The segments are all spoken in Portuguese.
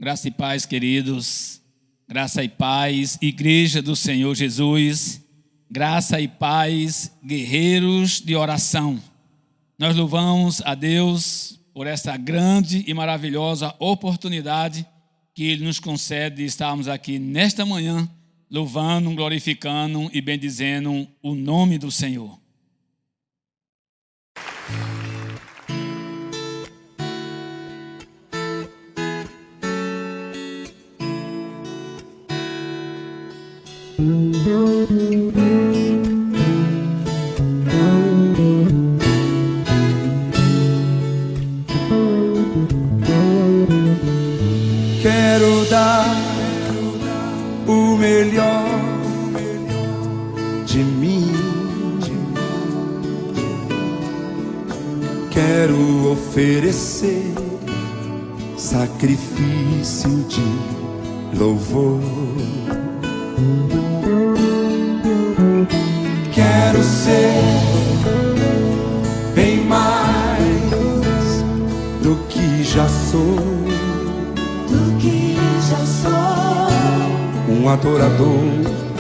Graça e paz, queridos. Graça e paz, Igreja do Senhor Jesus. Graça e paz, guerreiros de oração. Nós louvamos a Deus por essa grande e maravilhosa oportunidade que Ele nos concede de estarmos aqui nesta manhã, louvando, glorificando e bendizendo o nome do Senhor. Quero dar o melhor de mim. Quero oferecer sacrifício de louvor. Quero ser bem mais do que já sou. Um adorador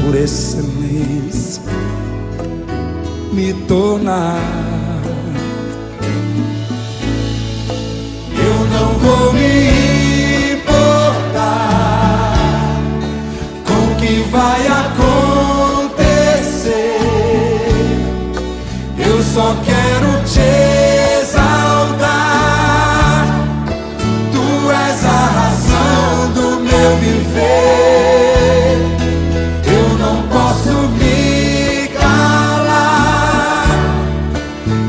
por excelência, me tornar. Eu não vou me importar com o que vai acontecer. Eu só quero te exaltar. Tu és a razão do meu viver. Eu não posso me calar.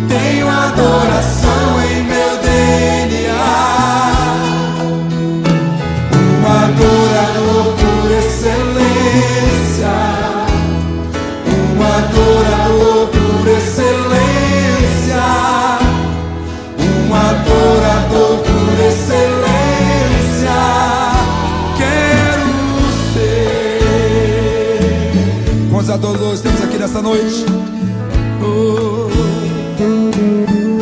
Tenho adoração em meu DNA. Um adorador por excelência. Um adorador por excelência. Um adorador por excelência. Quantos adoradores temos aqui nessa noite? Oh,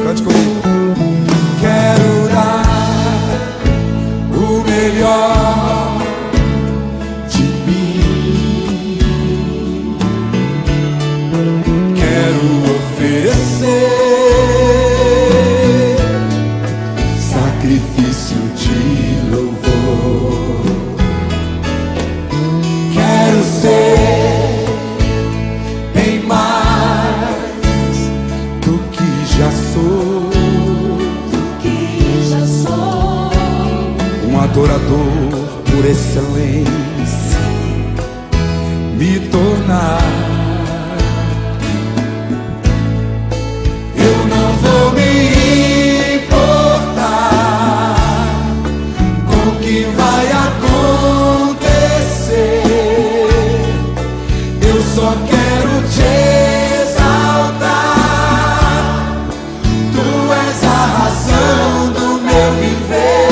cante comigo. Quero dar o melhor de mim. Quero oferecer sacrifício de louvor. Quero ser adorador por excelência, me tornar. Eu não vou me importar com o que vai acontecer. Eu só quero te exaltar. Tu és a razão do meu viver.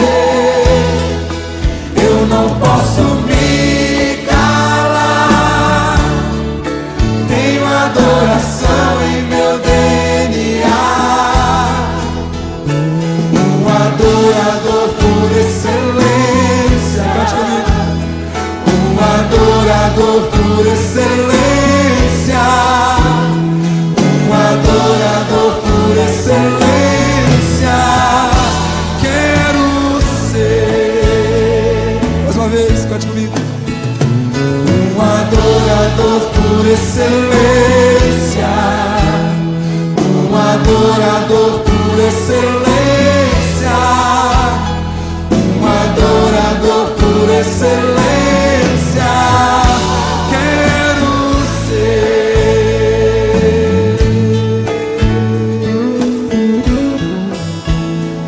Não posso me calar. Tenho adoração em meu DNA. Um adorador por excelência. Cante comigo. Um adorador por excelência. Um adorador por excelência. Quero ser. Mais uma vez, cante comigo. Um adorador por excelência. Um adorador por excelência. Um adorador por excelência. Quero ser.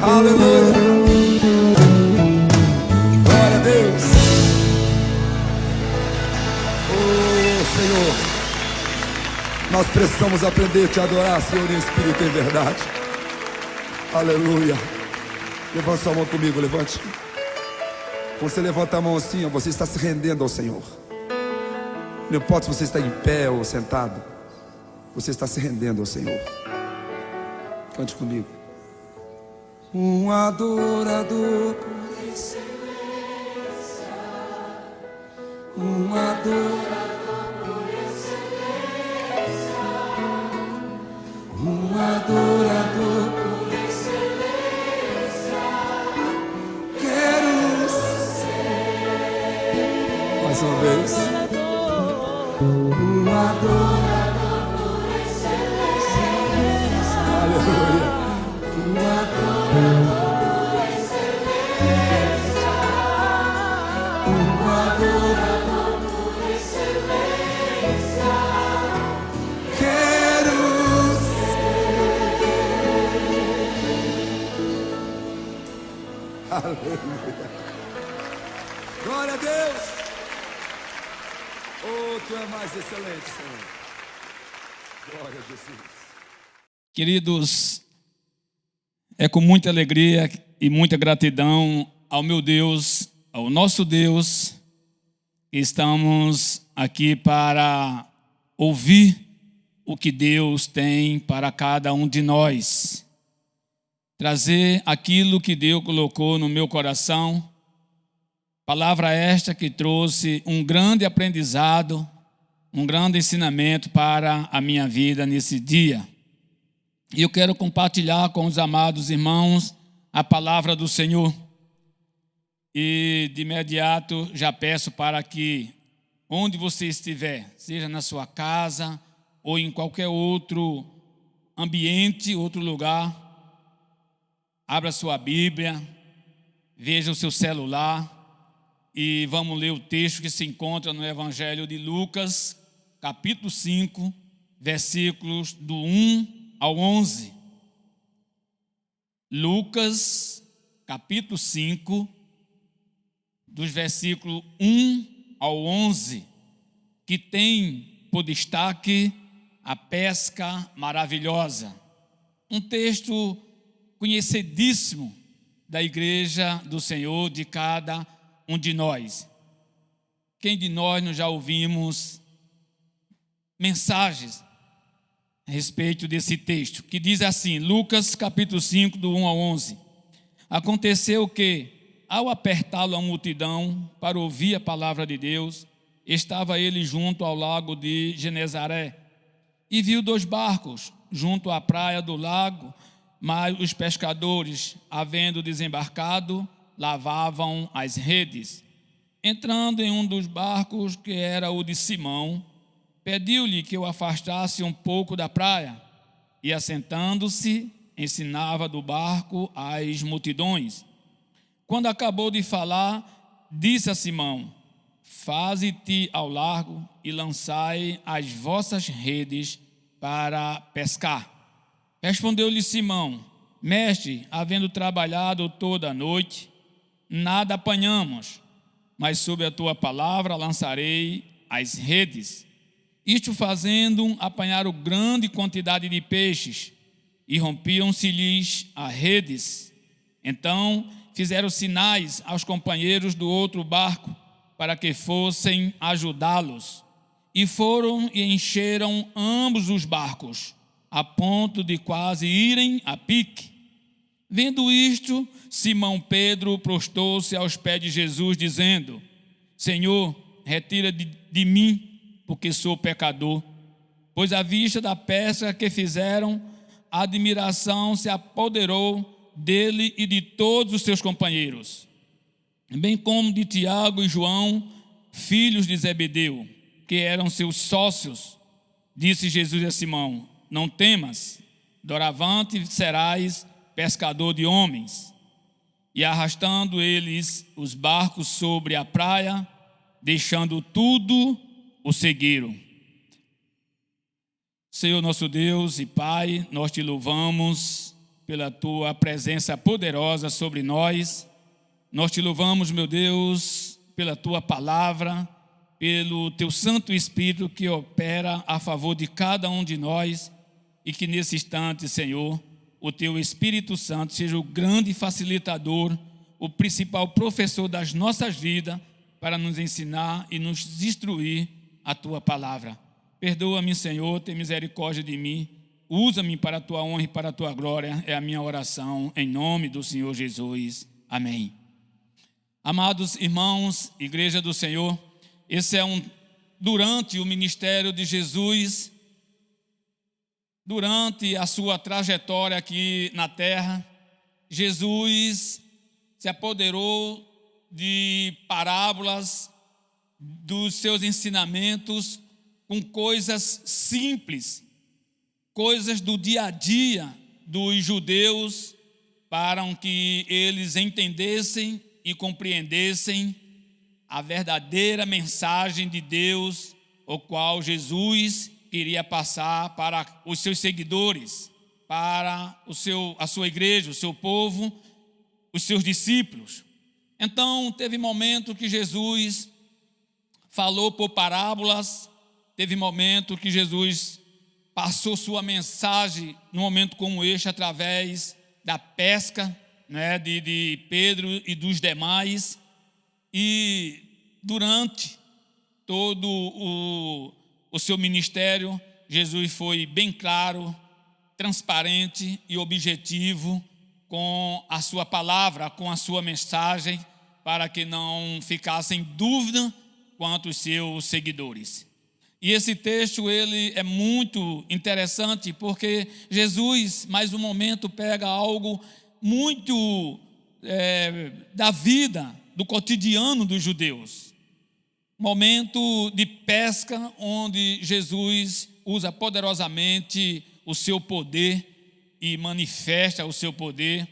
Aleluia. Nós precisamos aprender a te adorar, Senhor, em espírito e em verdade. Aleluia. Levante sua mão comigo, levante. Você levanta a mão assim, você está se rendendo ao Senhor. Não importa se você está em pé ou sentado, você está se rendendo ao Senhor. Cante comigo. Um adorador por excelência. um adorador por excelência, um adorador por excelência. Quero ser, mais uma vez, um adorador por excelência. Aleluia. Um adorador por excelência, um adorador por excelência. Quero ser. Aleluia. Glória a Deus. Oh, tu é mais excelente, Senhor. Glória a Jesus. Queridos, é com muita alegria e muita gratidão ao meu Deus, ao nosso Deus, que estamos aqui para ouvir o que Deus tem para cada um de nós. Trazer aquilo que Deus colocou no meu coração. Palavra esta que trouxe um grande aprendizado, um grande ensinamento para a minha vida nesse dia. E eu quero compartilhar com os amados irmãos a palavra do Senhor. E de imediato já peço para que, onde você estiver, seja na sua casa ou em qualquer outro ambiente, outro lugar, abra sua Bíblia, veja o seu celular e vamos ler o texto que se encontra no Evangelho de Lucas, capítulo 5, versículos do 1 ao 11. Lucas, capítulo 5, dos versículos 1 ao 11, que tem por destaque a pesca maravilhosa. Um texto conhecidíssimo da igreja do Senhor, de cada um de nós. Quem de nós não já ouvimos mensagens a respeito desse texto, que diz assim, Lucas capítulo 5, do 1 ao 11. Aconteceu que, ao apertá-lo a multidão para ouvir a palavra de Deus, estava ele junto ao lago de Genezaré, e viu 2 barcos junto à praia do lago, mas os pescadores, havendo desembarcado, lavavam as redes. Entrando em um dos barcos, que era o de Simão, pediu-lhe que o afastasse um pouco da praia, e assentando-se, ensinava do barco às multidões. Quando acabou de falar, disse a Simão, faze-te ao largo e lançai as vossas redes para pescar. Respondeu-lhe Simão, mestre, havendo trabalhado toda a noite, nada apanhamos, mas sob a tua palavra lançarei as redes. Isto fazendo, apanharam grande quantidade de peixes, e rompiam-se-lhes as redes. Então fizeram sinais aos companheiros do outro barco, para que fossem ajudá-los. E foram e encheram ambos os barcos, a ponto de quase irem a pique. Vendo isto, Simão Pedro prostou-se aos pés de Jesus, dizendo, Senhor, retira de mim, porque sou pecador. Pois à vista da pesca que fizeram, a admiração se apoderou dele e de todos os seus companheiros, bem como de Tiago e João, filhos de Zebedeu, que eram seus sócios. Disse Jesus a Simão, não temas, doravante serás pescador de homens. E arrastando eles os barcos sobre a praia, deixando tudo, o seguiram. Senhor nosso Deus e Pai, nós te louvamos pela tua presença poderosa sobre nós. Nós te louvamos, meu Deus, pela tua palavra, pelo teu Santo Espírito que opera a favor de cada um de nós, e que nesse instante, Senhor, o teu Espírito Santo seja o grande facilitador, o principal professor das nossas vidas, para nos ensinar e nos instruir a tua palavra. Perdoa-me, Senhor, tem misericórdia de mim, usa-me para a tua honra e para a tua glória, é a minha oração, em nome do Senhor Jesus. Amém. Amados irmãos, igreja do Senhor, esse é durante o ministério de Jesus, durante a sua trajetória aqui na terra, Jesus se apoderou de parábolas dos seus ensinamentos com coisas simples, coisas do dia a dia dos judeus, para que eles entendessem e compreendessem a verdadeira mensagem de Deus, o qual Jesus queria passar para os seus seguidores, para a sua igreja, o seu povo, os seus discípulos. Então, teve momento que Jesus falou por parábolas, teve momento que Jesus passou sua mensagem num momento como este através da pesca, né, de Pedro e dos demais. E durante todo o seu ministério, Jesus foi bem claro, transparente e objetivo com a sua palavra, com a sua mensagem, para que não ficassem dúvida quanto aos seus seguidores. E esse texto ele é muito interessante, porque Jesus, mais um momento, pega algo muito da vida, do cotidiano dos judeus. Momento de pesca, onde Jesus usa poderosamente o seu poder e manifesta o seu poder,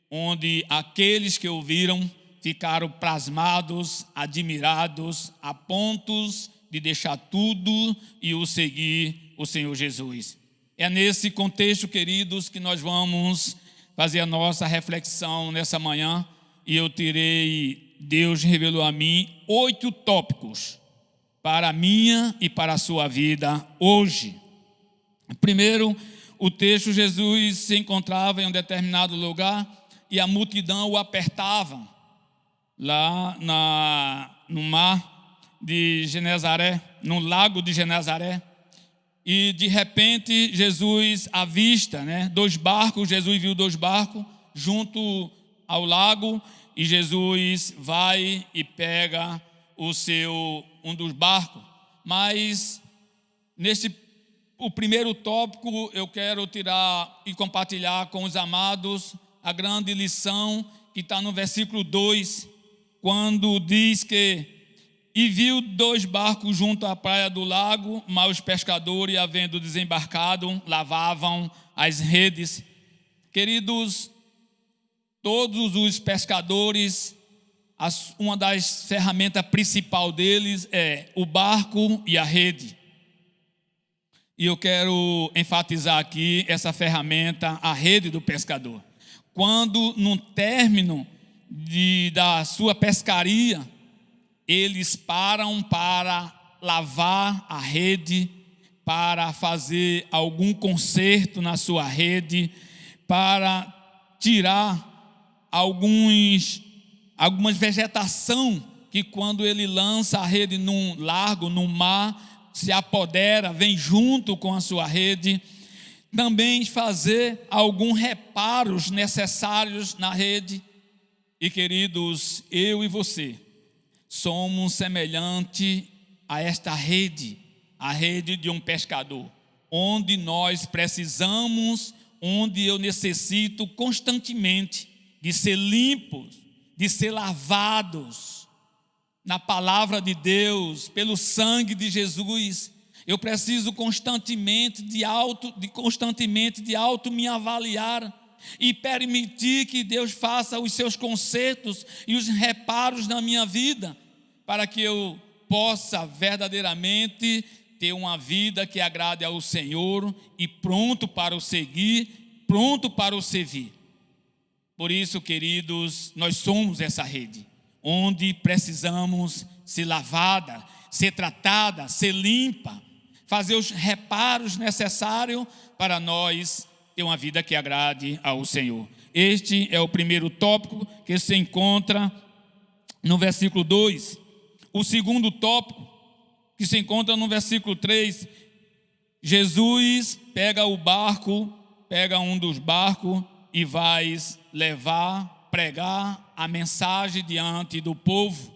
onde aqueles que ouviram ficaram pasmados, admirados, a pontos de deixar tudo e o seguir o Senhor Jesus. É nesse contexto, queridos, que nós vamos fazer a nossa reflexão nessa manhã, e Deus revelou a mim 8 tópicos para a minha e para a sua vida hoje. Primeiro, o texto, Jesus se encontrava em um determinado lugar e a multidão o apertava lá no mar de Genezaré, no lago de Genezaré. E de repente Jesus avista, 2 barcos. Jesus viu 2 barcos junto ao lago, e Jesus vai e pega um dos barcos. Mas o primeiro tópico eu quero tirar e compartilhar com os amados a grande lição que está no versículo 2, quando diz que: e viu 2 barcos junto à praia do lago, mas os pescadores, havendo desembarcado, lavavam as redes. Queridos, todos os pescadores, uma das ferramentas principais deles é o barco e a rede. E eu quero enfatizar aqui essa ferramenta, a rede do pescador. Quando, no término da sua pescaria, eles param para lavar a rede, para fazer algum conserto na sua rede, para tirar algumas vegetação que, quando ele lança a rede num largo, num mar, se apodera, vem junto com a sua rede. Também fazer alguns reparos necessários na rede. E, queridos, eu e você somos semelhantes a esta rede, a rede de um pescador, onde nós precisamos, onde eu necessito constantemente de ser limpos, de ser lavados na palavra de Deus, pelo sangue de Jesus. Eu preciso constantemente de auto me avaliar e permitir que Deus faça os seus consertos e os reparos na minha vida, para que eu possa verdadeiramente ter uma vida que agrade ao Senhor e pronto para o seguir, pronto para o servir. Por isso, queridos, nós somos essa rede, onde precisamos ser lavada, ser tratada, ser limpa, fazer os reparos necessários para nós ter uma vida que agrade ao Senhor. Este é o primeiro tópico que se encontra no versículo 2. O segundo tópico, que se encontra no versículo 3, Jesus pega um dos barcos e vai pregar a mensagem diante do povo.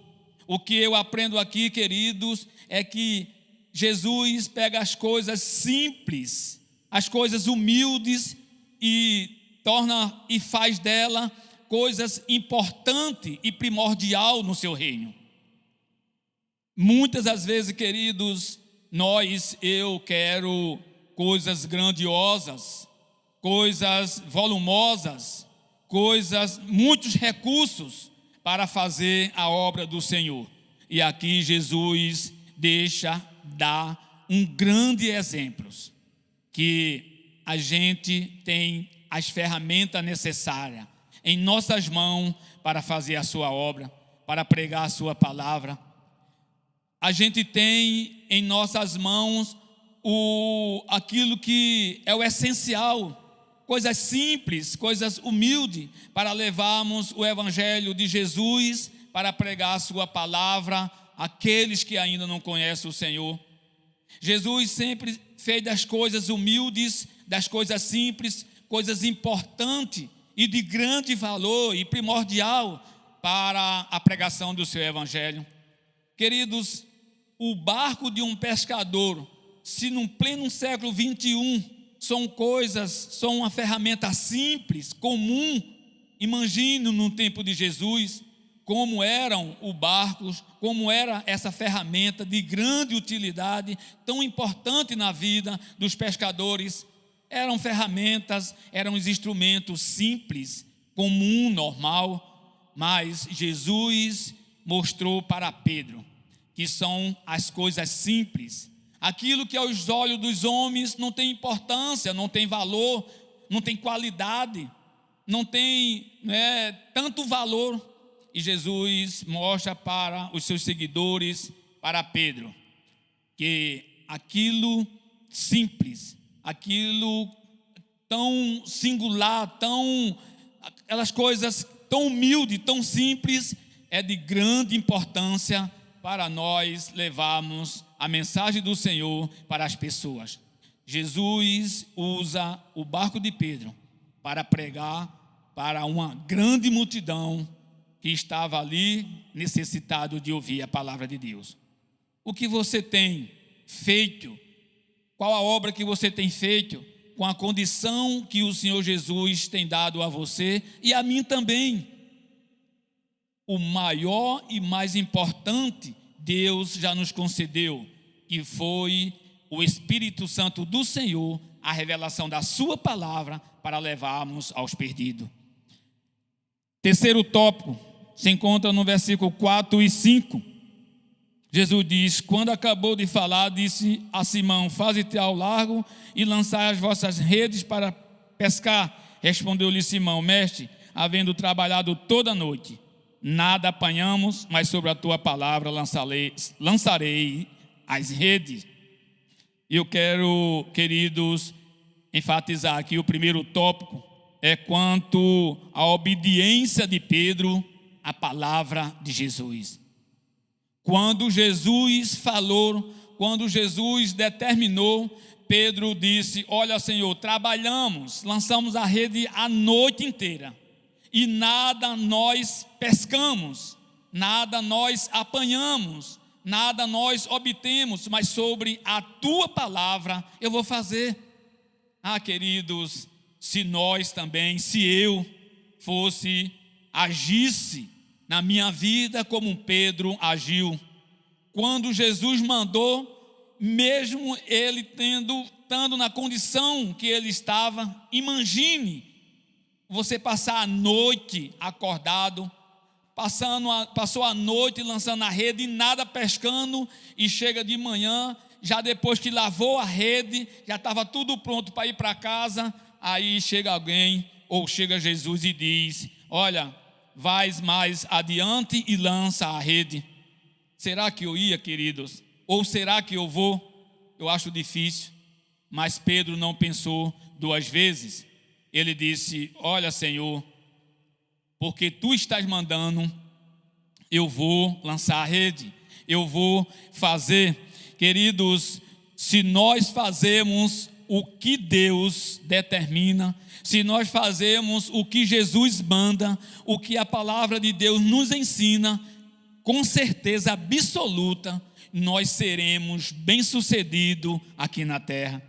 O que eu aprendo aqui, queridos, é que Jesus pega as coisas simples, as coisas humildes e torna e faz dela coisas importantes e primordial no seu reino. Muitas das vezes, queridos, eu quero coisas grandiosas, coisas volumosas, muitos recursos para fazer a obra do Senhor. E aqui Jesus dá um grande exemplo, que a gente tem as ferramentas necessárias em nossas mãos para fazer a sua obra, para pregar a sua palavra. A gente tem em nossas mãos aquilo que é o essencial, coisas simples, coisas humildes, para levarmos o evangelho de Jesus, para pregar a sua palavra àqueles que ainda não conhecem o Senhor. Jesus sempre fez das coisas humildes, das coisas simples, coisas importantes e de grande valor e primordial para a pregação do seu evangelho. Queridos, o barco de um pescador, se no pleno século 21 são uma ferramenta simples, comum, imagine no tempo de Jesus como eram os barcos, como era essa ferramenta de grande utilidade, tão importante na vida dos pescadores. Eram ferramentas, eram instrumentos simples, comum, normal, mas Jesus mostrou para Pedro que são as coisas simples, aquilo que aos olhos dos homens não tem importância, não tem valor, não tem qualidade, não tem tanto valor. E Jesus mostra para os seus seguidores, para Pedro, que aquilo simples, aquilo tão singular, aquelas coisas tão humildes, tão simples, é de grande importância para nós levarmos a mensagem do Senhor para as pessoas. Jesus usa o barco de Pedro para pregar para uma grande multidão que estava ali necessitado de ouvir a palavra de Deus. O que você tem feito? Qual a obra que você tem feito com a condição que o Senhor Jesus tem dado a você e a mim também? O maior e mais importante Deus já nos concedeu, que foi o Espírito Santo do Senhor, a revelação da sua palavra para levarmos aos perdidos. Terceiro tópico se encontra no versículo 4 e 5. Jesus diz: quando acabou de falar, disse a Simão: faze-te ao largo e lançai as vossas redes para pescar. Respondeu-lhe Simão: mestre, havendo trabalhado toda a noite, nada apanhamos, mas sobre a tua palavra lançarei as redes. Eu quero, queridos, enfatizar aqui o primeiro tópico, é quanto à obediência de Pedro à palavra de Jesus. Quando Jesus falou, quando Jesus determinou, Pedro disse: olha, Senhor, trabalhamos, lançamos a rede a noite inteira e nada nós pescamos, nada nós apanhamos, nada nós obtemos, mas sobre a tua palavra eu vou fazer. Queridos, se nós também, se eu agisse na minha vida como Pedro agiu, quando Jesus mandou, mesmo ele estando na condição que ele estava, imagine você passar a noite acordado, passou a noite lançando a rede e nada pescando, e chega de manhã, já depois que lavou a rede, já estava tudo pronto para ir para casa, aí chega alguém, ou chega Jesus e diz: olha, vais mais adiante e lança a rede. Será que eu ia, queridos? Ou será que eu vou? Eu acho difícil, mas Pedro não pensou duas vezes. Ele disse: olha, Senhor, porque tu estás mandando, eu vou lançar a rede, eu vou fazer. Queridos, se nós fazemos o que Deus determina, se nós fazemos o que Jesus manda, o que a palavra de Deus nos ensina, com certeza absoluta, nós seremos bem-sucedidos aqui na terra.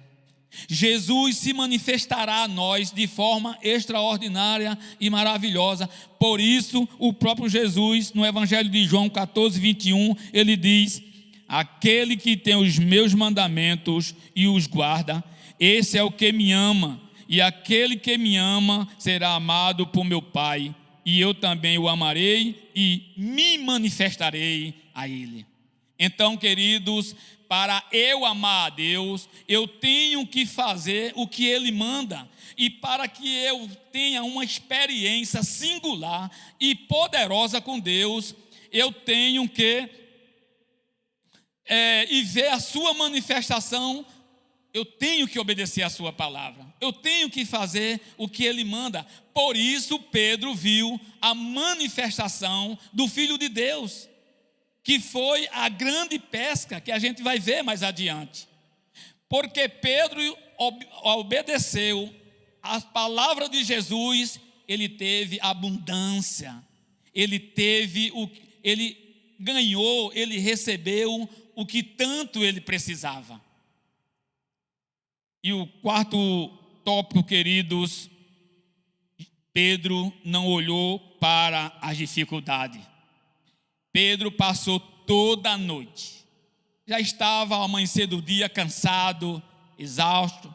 Jesus se manifestará a nós de forma extraordinária e maravilhosa. Por isso, o próprio Jesus, no Evangelho de João 14, 21, ele diz: aquele que tem os meus mandamentos e os guarda, esse é o que me ama, e aquele que me ama será amado por meu Pai, e eu também o amarei e me manifestarei a ele. Então, queridos, para eu amar a Deus, eu tenho que fazer o que Ele manda. E para que eu tenha uma experiência singular e poderosa com Deus, eu tenho que e ver a sua manifestação. Eu tenho que obedecer a sua palavra. Eu tenho que fazer o que Ele manda. Por isso, Pedro viu a manifestação do Filho de Deus, que foi a grande pesca que a gente vai ver mais adiante. Porque Pedro obedeceu às palavras de Jesus, ele teve abundância, ele ganhou, ele recebeu o que tanto ele precisava. E o quarto tópico, queridos, Pedro não olhou para as dificuldades. Pedro passou toda a noite, já estava ao amanhecer do dia cansado, exausto,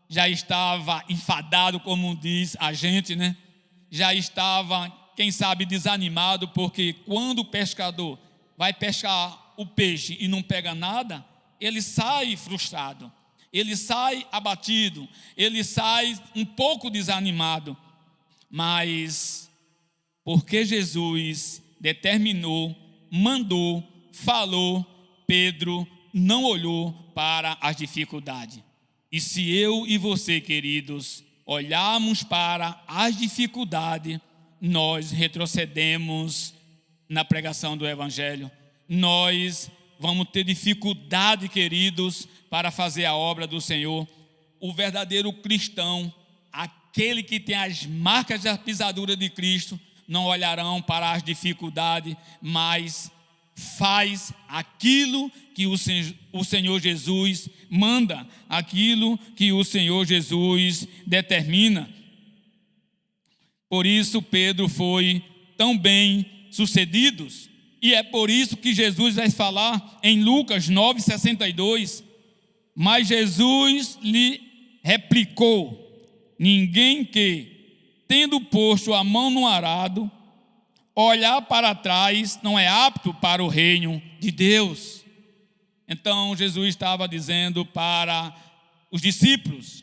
já estava enfadado, como diz a gente, né? Já estava, quem sabe, desanimado, porque quando o pescador vai pescar o peixe e não pega nada, ele sai frustrado, ele sai abatido, ele sai um pouco desanimado. Mas porque Jesus determinou, mandou, falou, Pedro não olhou para as dificuldades. E se eu e você, queridos, olharmos para as dificuldades, nós retrocedemos na pregação do Evangelho. Nós vamos ter dificuldade, queridos, para fazer a obra do Senhor. O verdadeiro cristão, aquele que tem as marcas da pisadura de Cristo, não olharão para as dificuldades, mas faz aquilo que o Senhor Jesus manda, aquilo que o Senhor Jesus determina. Por isso Pedro foi tão bem sucedido, e é por isso que Jesus vai falar em Lucas 9,62, mas Jesus lhe replicou: ninguém que, tendo posto a mão no arado, olhar para trás, não é apto para o reino de Deus. Então Jesus estava dizendo para os discípulos: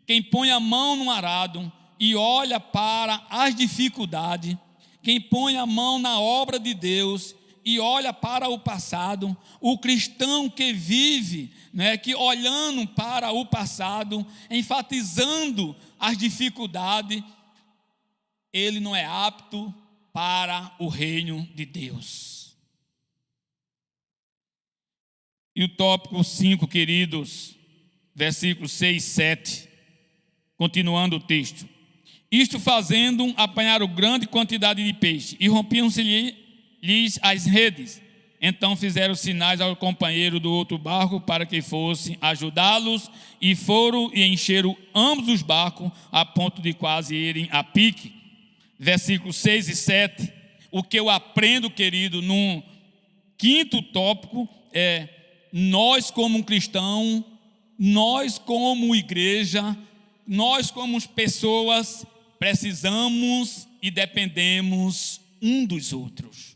quem põe a mão no arado e olha para as dificuldades, quem põe a mão na obra de Deus e olha para o passado, o cristão que vive, que olhando para o passado, enfatizando as dificuldades, ele não é apto para o reino de Deus. E o tópico 5, queridos, versículos 6 e 7, continuando o texto: isto fazendo, apanharam grande quantidade de peixe, e rompiam-se-lhes as redes. Então fizeram sinais ao companheiro do outro barco para que fossem ajudá-los, e foram e encheram ambos os barcos, a ponto de quase irem a pique. Versículos 6 e 7, o que eu aprendo, querido, no quinto tópico é: nós como cristão, nós como igreja, nós como pessoas, precisamos e dependemos um dos outros.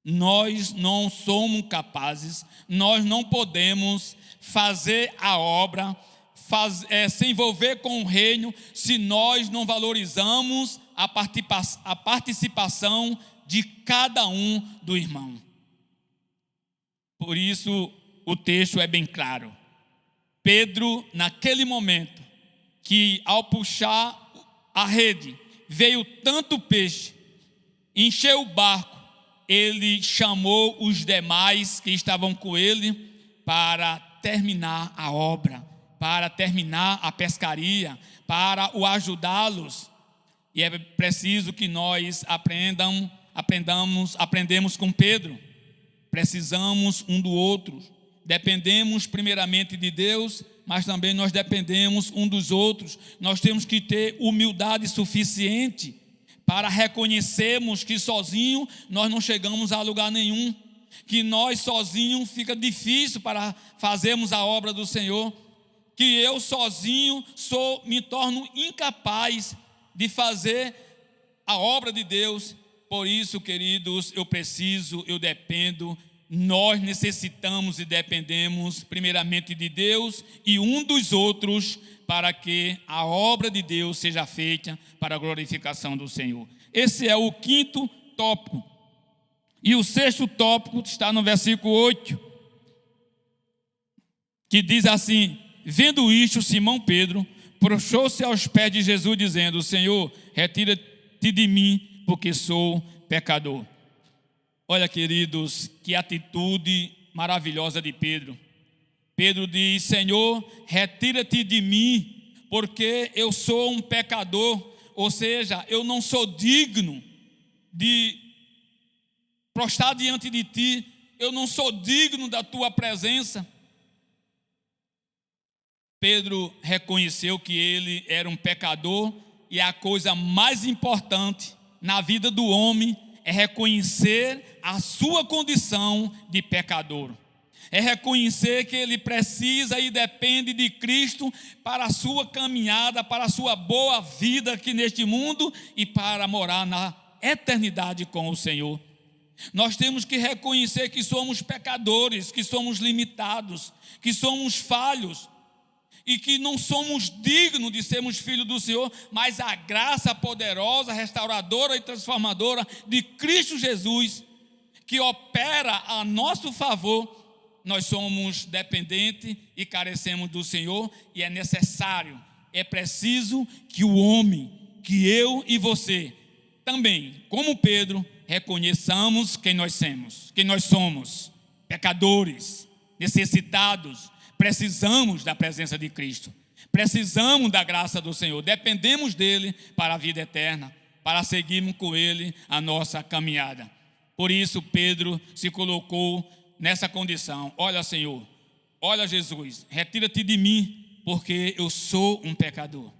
Nós não somos capazes, nós não podemos fazer a obra, se envolver com o reino, se nós não valorizamos a participação de cada um do irmão. Por isso o texto é bem claro. Pedro, naquele momento, que ao puxar a rede, veio tanto peixe, encheu o barco, ele chamou os demais que estavam com ele para terminar a obra, para terminar a pescaria, para o ajudá-los. E é preciso que nós aprendamos aprendemos com Pedro. Precisamos um do outro. Dependemos primeiramente de Deus, mas também nós dependemos um dos outros. Nós temos que ter humildade suficiente para reconhecermos que sozinho nós não chegamos a lugar nenhum, que nós sozinhos fica difícil para fazermos a obra do Senhor, que eu sozinho me torno incapaz de fazer a obra de Deus. Por isso, queridos, eu dependo, nós necessitamos e dependemos primeiramente de Deus e um dos outros, para que a obra de Deus seja feita para a glorificação do Senhor. Esse é o 5º tópico. E o 6º tópico está no versículo 8, que diz assim: vendo isto, Simão Pedro prostrou-se aos pés de Jesus, dizendo: Senhor, retira-te de mim, porque sou pecador. Olha, queridos, que atitude maravilhosa de Pedro. Pedro diz: Senhor, retira-te de mim, porque eu sou um pecador. Ou seja, eu não sou digno de prostrar diante de ti, eu não sou digno da tua presença. Pedro reconheceu que ele era um pecador, e a coisa mais importante na vida do homem é reconhecer a sua condição de pecador. É reconhecer que ele precisa e depende de Cristo para a sua caminhada, para a sua boa vida aqui neste mundo e para morar na eternidade com o Senhor. Nós temos que reconhecer que somos pecadores, que somos limitados, que somos falhos e que não somos dignos de sermos filhos do Senhor, mas a graça poderosa, restauradora e transformadora de Cristo Jesus, que opera a nosso favor, nós somos dependentes e carecemos do Senhor, e é necessário, é preciso que o homem, que eu e você, também, como Pedro, reconheçamos quem nós somos, pecadores, necessitados. Precisamos da presença de Cristo, precisamos da graça do Senhor, dependemos dele para a vida eterna, para seguirmos com ele a nossa caminhada. Por isso Pedro se colocou nessa condição: olha, Senhor, olha, Jesus, retira-te de mim, porque eu sou um pecador.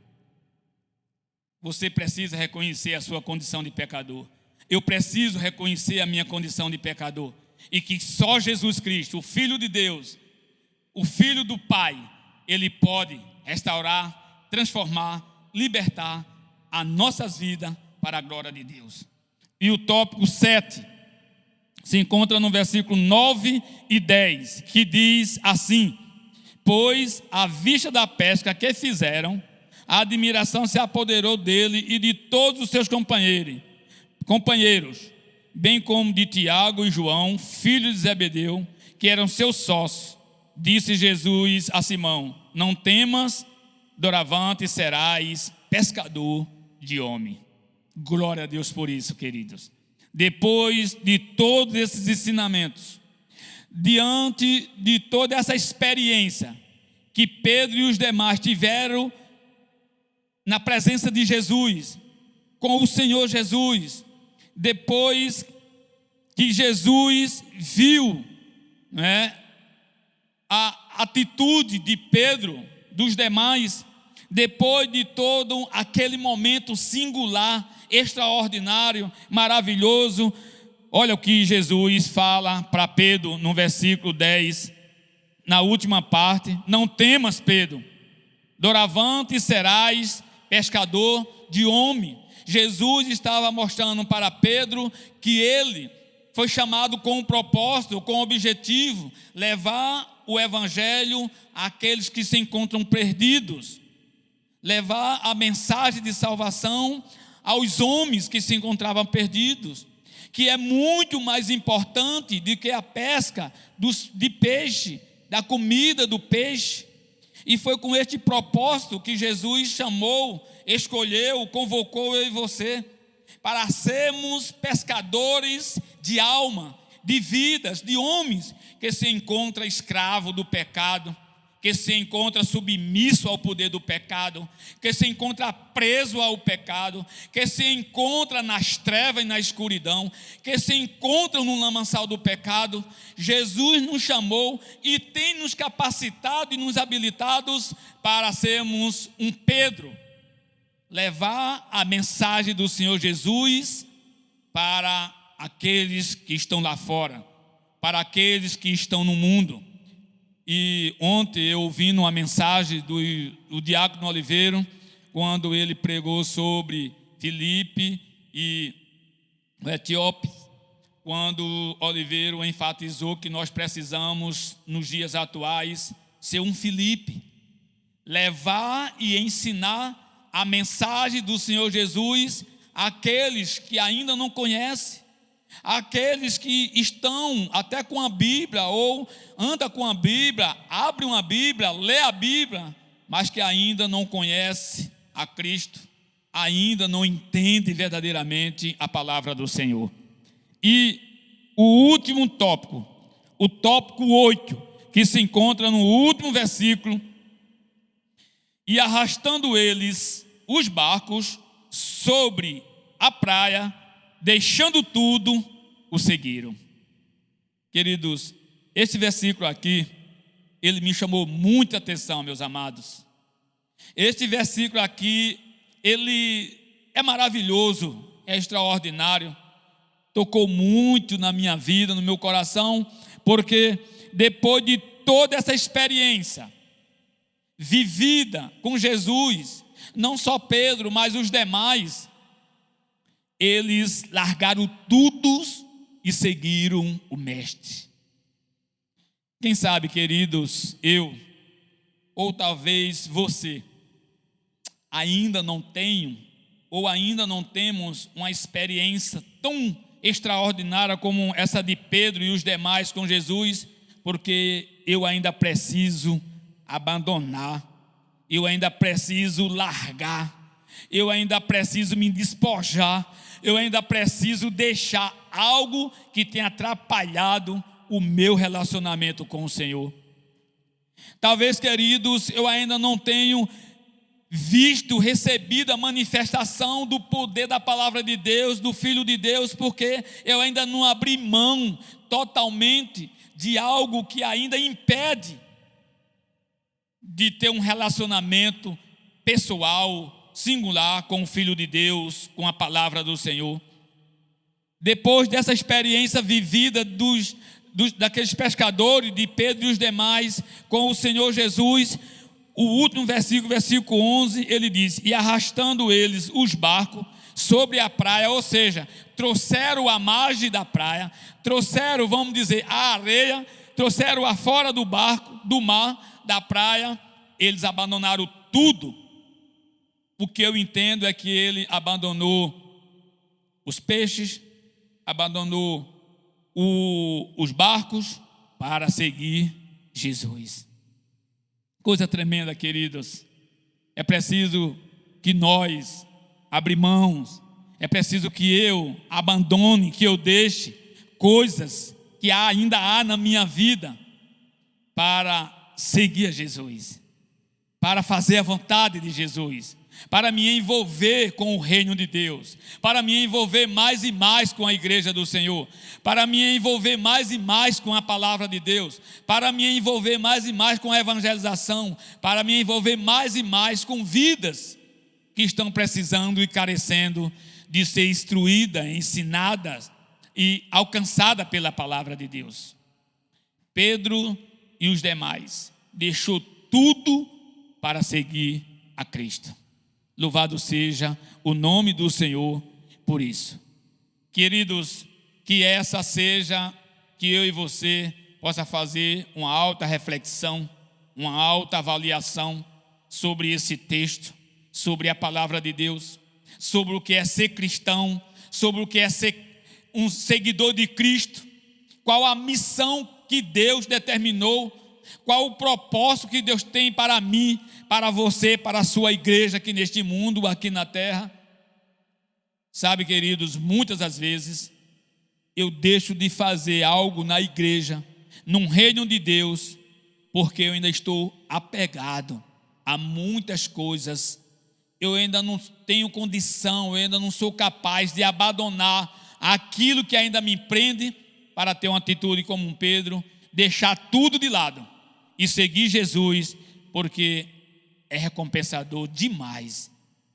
Você precisa reconhecer a sua condição de pecador. Eu preciso reconhecer a minha condição de pecador, e que só Jesus Cristo, o Filho de Deus, o Filho do Pai, ele pode restaurar, transformar, libertar as nossas vidas para a glória de Deus. E o tópico 7 se encontra no versículo 9 e 10, que diz assim: pois à vista da pesca que fizeram, a admiração se apoderou dele e de todos os seus companheiros, bem como de Tiago e João, filhos de Zebedeu, que eram seus sócios. Disse Jesus a Simão: não temas, doravante serás pescador de homem. Glória a Deus por isso, queridos. Depois de todos esses ensinamentos, diante de toda essa experiência que Pedro e os demais tiveram na presença de Jesus, com o Senhor Jesus, depois que Jesus viu, a atitude de Pedro, dos demais, depois de todo aquele momento singular, extraordinário, maravilhoso, olha o que Jesus fala para Pedro no versículo 10, na última parte: não temas, Pedro, doravante serás pescador de homem. Jesus estava mostrando para Pedro que ele foi chamado com um propósito, com um objetivo: levar o evangelho àqueles que se encontram perdidos, levar a mensagem de salvação aos homens que se encontravam perdidos, que é muito mais importante do que a pesca de peixe, da comida do peixe. E foi com este propósito que Jesus chamou, escolheu, convocou eu e você, para sermos pescadores de alma, de vidas, de homens que se encontram escravos do pecado, que se encontra submisso ao poder do pecado, que se encontra preso ao pecado, que se encontra nas trevas e na escuridão, que se encontra no lamaçal do pecado. Jesus nos chamou e tem nos capacitado e nos habilitados para sermos um Pedro, levar a mensagem do Senhor Jesus para aqueles que estão lá fora, para aqueles que estão no mundo. E ontem eu ouvi uma mensagem do diácono Oliveira, quando ele pregou sobre Filipe e o etíope, quando Oliveira enfatizou que nós precisamos, nos dias atuais, ser um Filipe, levar e ensinar a mensagem do Senhor Jesus àqueles que ainda não conhecem, aqueles que estão até com a Bíblia, ou anda com a Bíblia, abre uma Bíblia, lê a Bíblia, mas que ainda não conhece a Cristo, ainda não entende verdadeiramente a palavra do Senhor. E o último tópico, o tópico 8, que se encontra no último versículo: e arrastando eles os barcos sobre a praia, deixando tudo, o seguiram. Queridos, esse versículo aqui, ele me chamou muita atenção, meus amados. Este versículo aqui, ele é maravilhoso, é extraordinário, tocou muito na minha vida, no meu coração, porque depois de toda essa experiência vivida com Jesus, não só Pedro, mas os demais, eles largaram tudo e seguiram o Mestre. Quem sabe, queridos, eu, ou talvez você, ainda não tenho, ou ainda não temos uma experiência tão extraordinária como essa de Pedro e os demais com Jesus, porque eu ainda preciso abandonar, eu ainda preciso largar, eu ainda preciso me despojar, eu ainda preciso deixar algo que tenha atrapalhado o meu relacionamento com o Senhor. Talvez, queridos, eu ainda não tenho visto, recebido a manifestação do poder da palavra de Deus, do Filho de Deus, porque eu ainda não abri mão totalmente de algo que ainda impede de ter um relacionamento pessoal, singular com o Filho de Deus, com a palavra do Senhor. Depois dessa experiência vivida daqueles pescadores, de Pedro e os demais, com o Senhor Jesus, o último versículo, versículo 11, ele diz: e arrastando eles os barcos sobre a praia, ou seja, trouxeram a margem da praia, trouxeram, vamos dizer, a areia, trouxeram a fora do barco, do mar, da praia, eles abandonaram tudo. O que eu entendo é que ele abandonou os peixes, abandonou os barcos para seguir Jesus. Coisa tremenda, queridos. É preciso que nós abrir mãos, é preciso que eu abandone, que eu deixe coisas que ainda há na minha vida para seguir a Jesus, para fazer a vontade de Jesus, para me envolver com o reino de Deus, para me envolver mais e mais com a igreja do Senhor, para me envolver mais e mais com a palavra de Deus, para me envolver mais e mais com a evangelização, para me envolver mais e mais com vidas que estão precisando e carecendo de ser instruídas, ensinadas e alcançadas pela palavra de Deus. Pedro e os demais deixou tudo para seguir a Cristo. Louvado seja o nome do Senhor por isso. Queridos, que essa seja, que eu e você possa fazer uma alta reflexão, uma alta avaliação sobre esse texto, sobre a palavra de Deus, sobre o que é ser cristão, sobre o que é ser um seguidor de Cristo, qual a missão que Deus determinou, qual o propósito que Deus tem para mim, para você, para a sua igreja aqui neste mundo, aqui na terra. Sabe, queridos, muitas das vezes eu deixo de fazer algo na igreja, num reino de Deus, porque eu ainda estou apegado a muitas coisas. Eu ainda não tenho condição, eu ainda não sou capaz de abandonar aquilo que ainda me prende, para ter uma atitude como um Pedro, deixar tudo de lado e seguir Jesus, porque é recompensador demais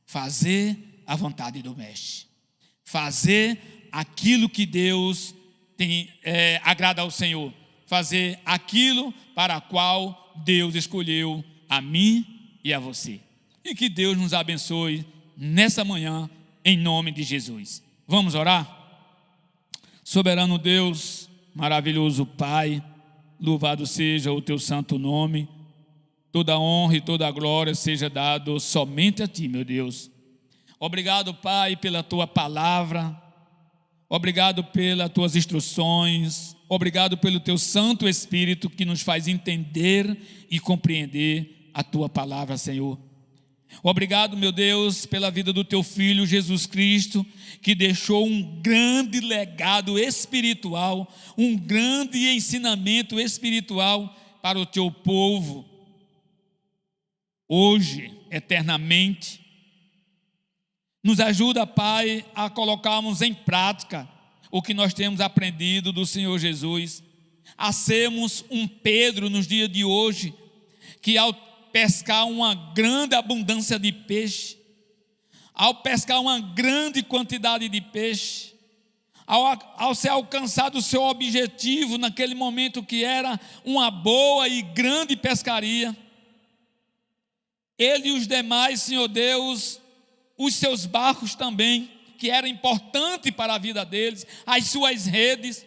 fazer a vontade do Mestre, fazer aquilo que Deus tem, agrada ao Senhor, fazer aquilo para a qual Deus escolheu a mim e a você. E que Deus nos abençoe nessa manhã, em nome de Jesus. Vamos orar? Soberano Deus, maravilhoso Pai, louvado seja o teu santo nome. Toda honra e toda glória seja dado somente a ti, meu Deus. Obrigado, Pai, pela tua palavra. Obrigado pelas tuas instruções. Obrigado pelo teu Santo Espírito que nos faz entender e compreender a tua palavra, Senhor. Obrigado, meu Deus, pela vida do teu Filho Jesus Cristo, que deixou um grande legado espiritual, um grande ensinamento espiritual para o teu povo, hoje, eternamente. Nos ajuda, Pai, a colocarmos em prática o que nós temos aprendido do Senhor Jesus, a sermos um Pedro nos dias de hoje, que ao pescar uma grande abundância de peixe, ao pescar uma grande quantidade de peixe, ao ser alcançado o seu objetivo naquele momento, que era uma boa e grande pescaria, ele e os demais, Senhor Deus, os seus barcos também, que era importante para a vida deles, as suas redes,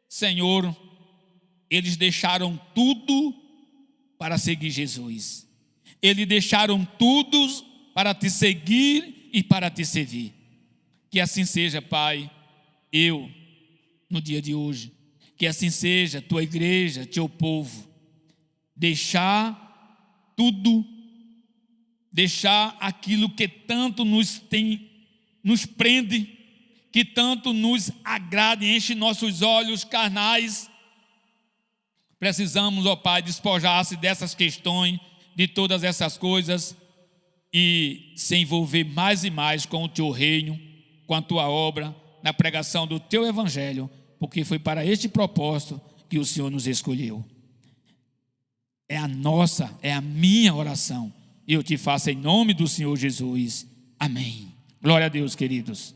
Senhor, eles deixaram tudo para seguir Jesus. Eles deixaram tudo para te seguir e para te servir. Que assim seja, Pai, eu, no dia de hoje, que assim seja tua igreja, teu povo, deixar tudo, deixar aquilo que tanto nos prende, que tanto nos agrada e enche nossos olhos carnais. Precisamos, ó Pai, despojar-se dessas questões, de todas essas coisas, e se envolver mais e mais com o teu reino, com a tua obra, na pregação do teu evangelho, porque foi para este propósito que o Senhor nos escolheu. É a minha oração, e eu te faço em nome do Senhor Jesus. Amém. Glória a Deus, queridos.